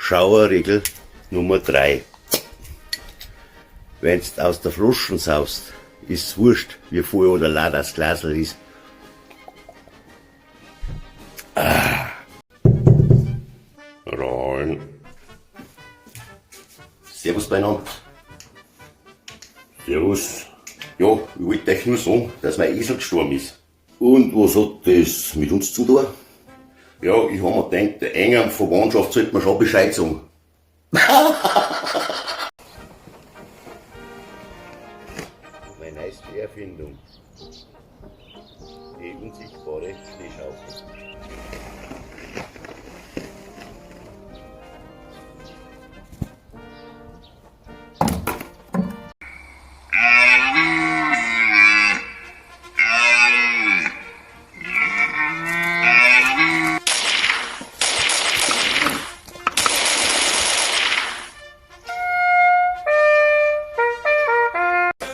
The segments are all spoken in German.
Schauerregel Nummer 3. Wenn's aus der Flaschen saust, ist's wurscht, wie voll oder leer das Glasl ist. Rein. Servus beieinander. Servus. Ja, ich wollte euch nur sagen, dass mein Esel gestorben ist. Und was hat das mit uns zu tun? Ja, ich hab mir gedacht, der engen Verwandtschaft sollte man schon Bescheid sagen. Meine neueste Erfindung. Die unsichtbare Schneeschaufel.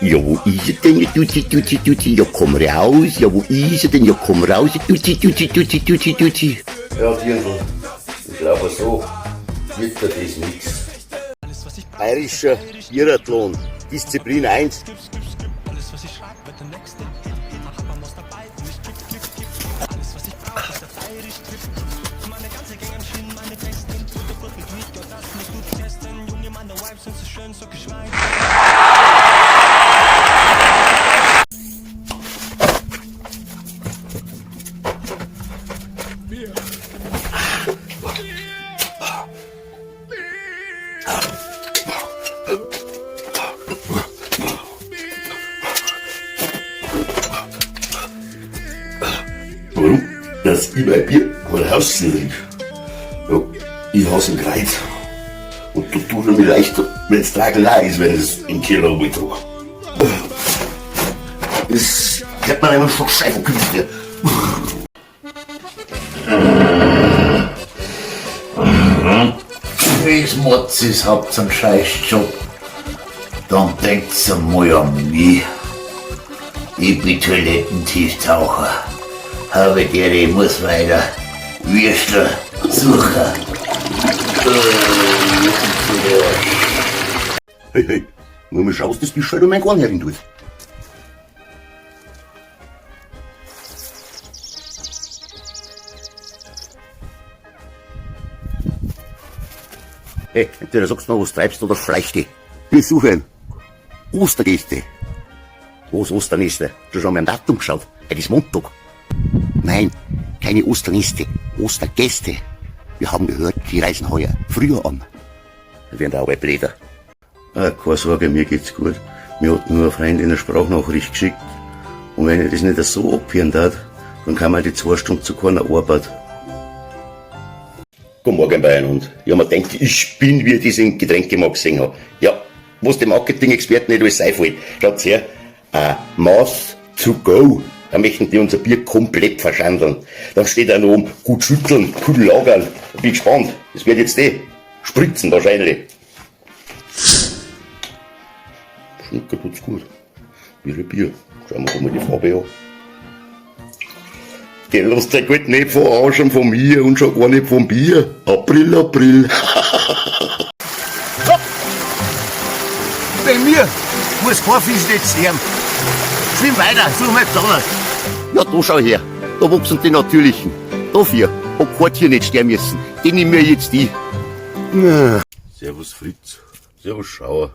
Ja, wo ist er denn? Ja, komm raus. Ja, wo ist er denn? Ja, komm raus. Ja, Dirndl, ich glaube so wird das nix. Bayerischer Biathlon, Disziplin 1. Warum? Dass ich mein Bier mal rausziehe. Ja, ich hasse ihn greit. Und du tust mir leichter, wenn es tragelei ist, wenn es im Keller rumgetragen. Das hört man einfach schon Scheibenkünstler. Wenn's Motzis habt einen Scheißjob, dann denkt's einmal an mich. Ich bin Toilettentieftaucher. Habe ich muss weiter Würstel suchen. Hey, hey, nur mal schaust, dass du schon um mein Korn herin tust. Hey, entweder sagst du noch, was treibst oder schleichst dich. Wir suchen Ostergäste. Was Osternäste? Du hast schon mal am Datum geschaut. Heute ist Montag. Nein, keine Osternäste, Ostergäste. Wir haben gehört, die reisen heuer früher an. Wir werden da aber Bläder. Keine Sorge, mir geht's gut. Mir hat nur eine Freundin eine Sprachnachricht geschickt. Und wenn ich das nicht so abhören darf, dann kann man die 2 Stunden zu keiner Arbeit. Guten Morgen beieinander. Ich hab mir gedacht, ich bin, wie ich diesen Getränkemarkt gesehen habe. Ja, was dem Marketing-Experten nicht alles einfällt. Schaut's her, Maß to go. Da möchten die unser Bier komplett verschandeln. Dann steht da noch oben, gut schütteln, gut lagern. Bin gespannt. Das wird jetzt spritzen wahrscheinlich. Schnucker tut's gut. Ihre Bier. Schauen wir uns mal die Farbe an. Der lässt sich halt nicht verarschen von mir und schon gar nicht vom Bier. April, April. Bei mir muss kein Fisch nicht sterben. Schwimm weiter, such mal Donner. Ja, da schau her. Da wachsen die natürlichen. Dafür hat kein Tier nicht sterben müssen. Den nehmen wir jetzt die. Servus Fritz. Servus Schauer.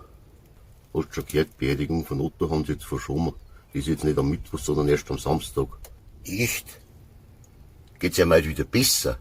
Hast schon gehört, die Beerdigung von Otto haben sie jetzt verschoben. Die ist jetzt nicht am Mittwoch, sondern erst am Samstag. Echt? Geht's ja mal wieder besser?